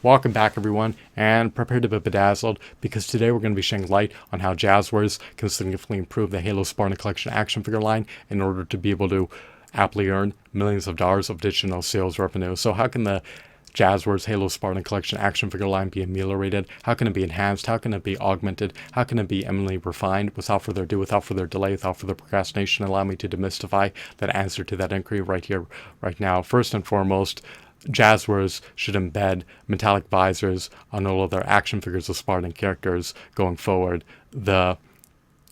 Welcome back everyone, and prepare to be bedazzled, because today we're going to be shedding light on how Jazwares can significantly improve the Halo Spartan Collection action figure line in order to be able to aptly earn millions of dollars of digital sales revenue. So how can the Jazwares Halo Spartan Collection action figure line be ameliorated? How can it be enhanced? How can it be augmented? How can it be eminently refined? Without further ado, without further delay, without further procrastination, allow me to demystify that answer to that inquiry right here, right now. First and foremost, Jazwares should embed metallic visors on all of their action figures of Spartan characters going forward. The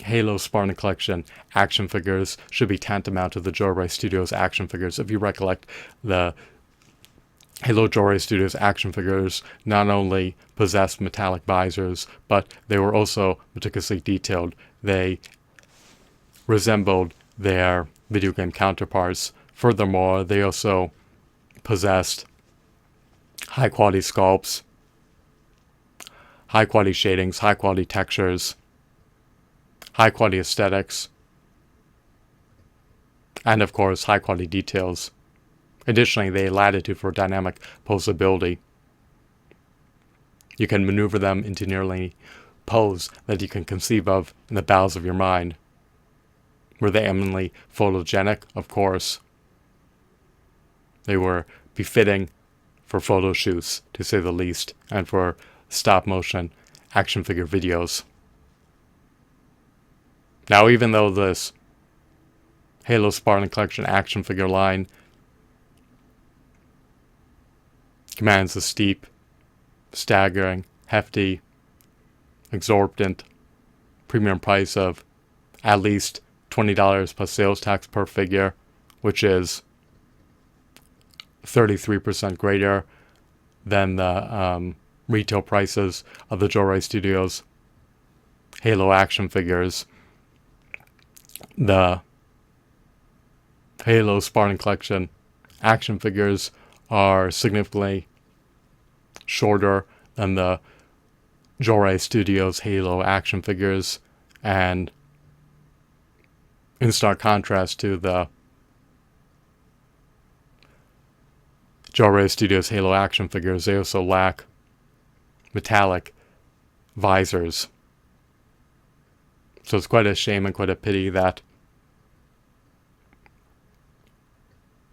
Halo Spartan Collection action figures should be tantamount to the Jazwares Studios action figures. If you recollect, the Halo Jazwares Studios action figures not only possessed metallic visors, but they were also meticulously detailed. They resembled their video game counterparts. Furthermore, they also possessed high quality sculpts, high quality shadings, high quality textures, high quality aesthetics, and of course high quality details. Additionally, they latitude for dynamic posability. You can maneuver them into nearly any pose that you can conceive of in the bowels of your mind. Were they eminently photogenic? Of course. They were befitting for photo shoots, to say the least, and for stop-motion action figure videos. Now, even though this Halo Spartan Collection action figure line commands a steep, staggering, hefty, exorbitant premium price of at least $20 plus sales tax per figure, which is 33% greater than the retail prices of the Jazwares Studios Halo action figures. The Halo Spartan Collection action figures are significantly shorter than the Jazwares Studios Halo action figures, and in stark contrast to the Jazwares Studios Halo action figures, they also lack metallic visors. So it's quite a shame and quite a pity that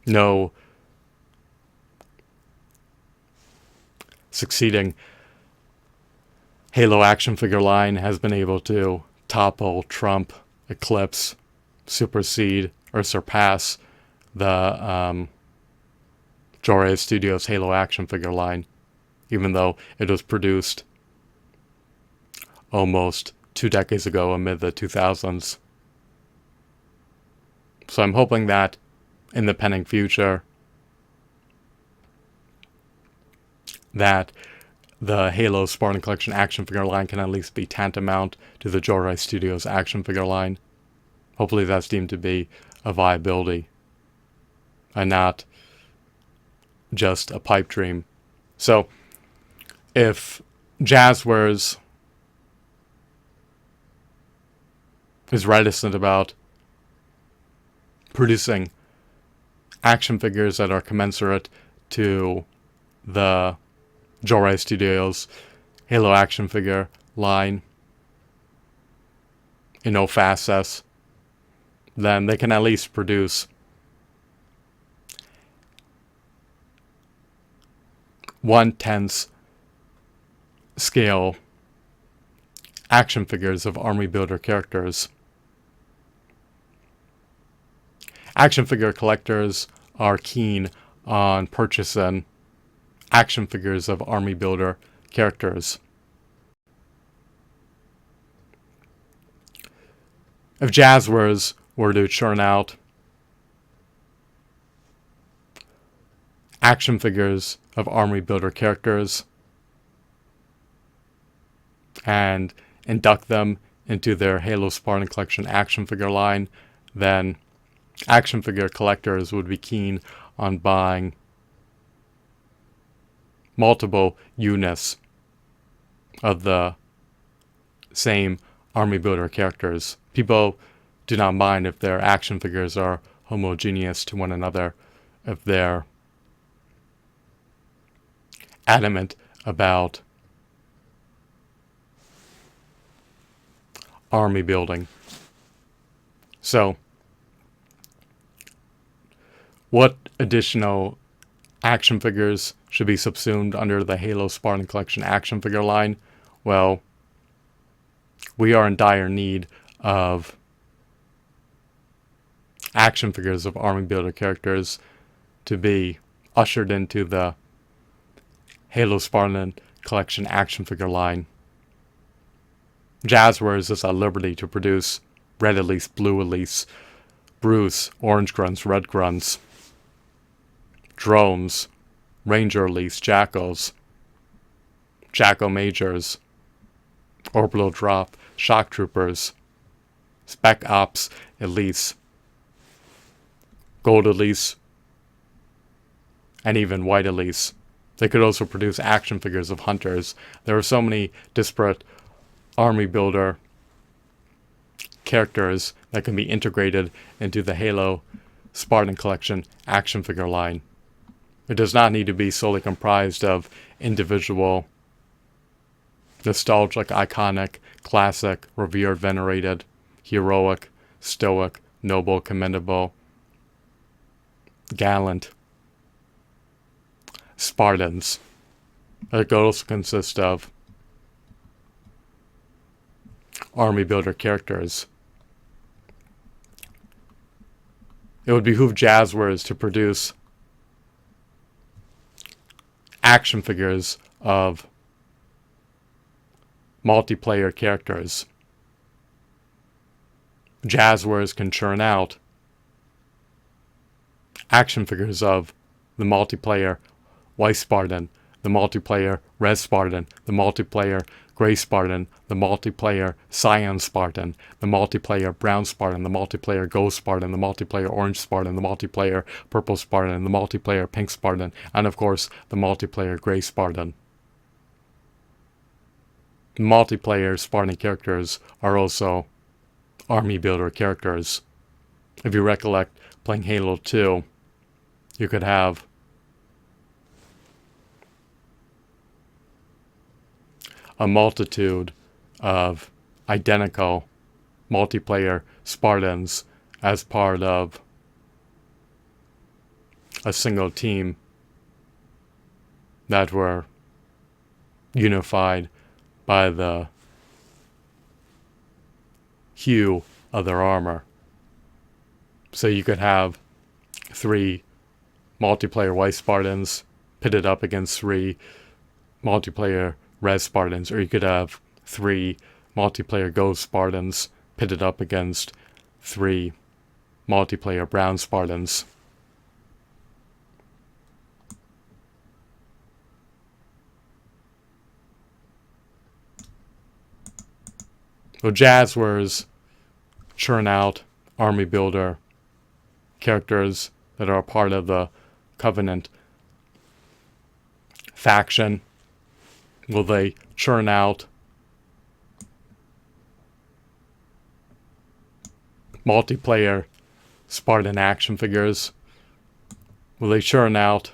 no succeeding Halo action figure line has been able to topple, trump, eclipse, supersede, or surpass the Jazwares Studios Halo action figure line, even though it was produced almost 2 decades ago, amid the 2000s. So I'm hoping that in the pending future that the Halo Spartan Collection action figure line can at least be tantamount to the Jazwares Studios action figure line. Hopefully that's deemed to be a viability and not just a pipe dream. So if Jazwares is reticent about producing action figures that are commensurate to the Jazwares Studios Halo action figure line in no facets, then they can at least produce 1/10 scale action figures of army builder characters. Action figure collectors are keen on purchasing action figures of army builder characters. If Jazwares were to churn out action figures of army builder characters and induct them into their Halo Spartan Collection action figure line, then action figure collectors would be keen on buying multiple units of the same army builder characters. People do not mind if their action figures are homogeneous to one another, if they're adamant about army building. So, what additional action figures should be subsumed under the Halo Spartan Collection action figure line? Well, we are in dire need of action figures of army builder characters to be ushered into the Halo Spartan Collection action figure line. Jazwares is at liberty to produce Red Elise, Blue Elise, Bruce, Orange Grunts, Red Grunts, Drones, Ranger Elise, Jackals, Jacko Majors, Orbital Drop, Shock Troopers, Spec Ops Elise, Gold Elise, and even White Elise. They could also produce action figures of Hunters. There are so many disparate army builder characters that can be integrated into the Halo Spartan Collection action figure line. It does not need to be solely comprised of individual, nostalgic, iconic, classic, revered, venerated, heroic, stoic, noble, commendable, gallant Spartans. It could also consist of army builder characters. It would behoove Jazwares to produce action figures of multiplayer characters. Jazwares can churn out action figures of the multiplayer White Spartan, the multiplayer Red Spartan, the multiplayer Gray Spartan, the multiplayer Cyan Spartan, the multiplayer Brown Spartan, the multiplayer Gold Spartan, the multiplayer Orange Spartan, the multiplayer Purple Spartan, the multiplayer Pink Spartan, and of course the multiplayer Gray Spartan. Multiplayer Spartan characters are also army builder characters. If you recollect playing Halo 2, you could have a multitude of identical multiplayer Spartans as part of a single team that were unified by the hue of their armor. So you could have 3 multiplayer White Spartans pitted up against 3 multiplayer Red Spartans, or you could have 3 multiplayer Gold Spartans pitted up against 3 multiplayer Brown Spartans. So Jazwares churn out army builder characters that are a part of the Covenant faction. Will they churn out multiplayer Spartan action figures? Will they churn out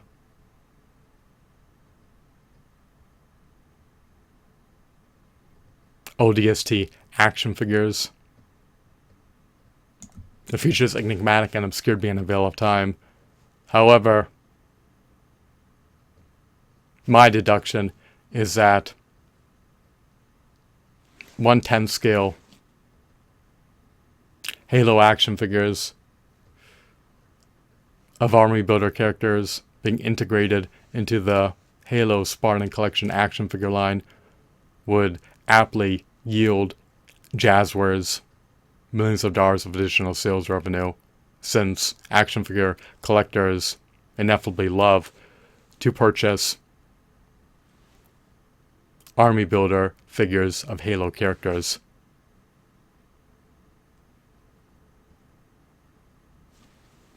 ODST action figures? The future is enigmatic and obscured beyond a veil of time. However, my deduction is that 1/10 scale Halo action figures of army builder characters being integrated into the Halo Spartan Collection action figure line would aptly yield Jazwares millions of dollars of additional sales revenue, since action figure collectors ineffably love to purchase army builder figures of Halo characters.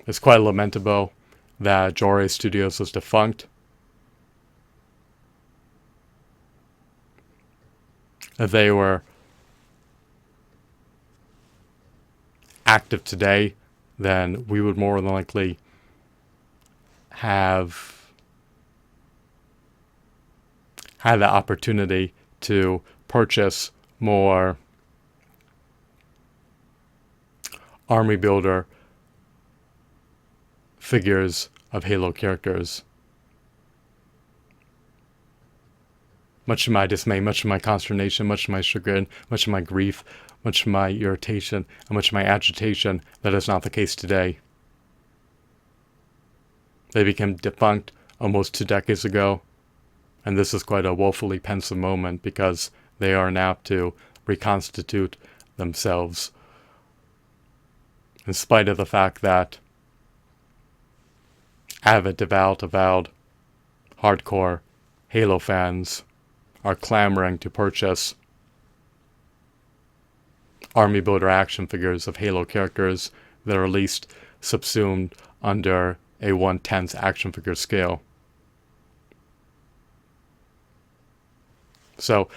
It's quite lamentable that Jazwares Studios was defunct. If they were active today, then we would more than likely have had the opportunity to purchase more army builder figures of Halo characters. Much to my dismay, much to my consternation, much to my chagrin, much to my grief, much to my irritation, and much to my agitation, that is not the case today. They became defunct almost 2 decades ago, and this is quite a woefully pensive moment because they are now to reconstitute themselves, in spite of the fact that avid, avowed, hardcore Halo fans are clamoring to purchase army builder action figures of Halo characters that are at least subsumed under a 1/10 action figure scale. So,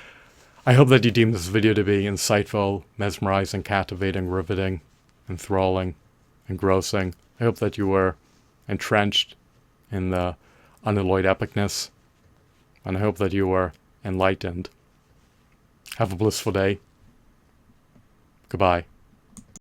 I hope that you deem this video to be insightful, mesmerizing, captivating, riveting, enthralling, engrossing. I hope that you were entrenched in the unalloyed epicness, and I hope that you were enlightened. Have a blissful day. Goodbye.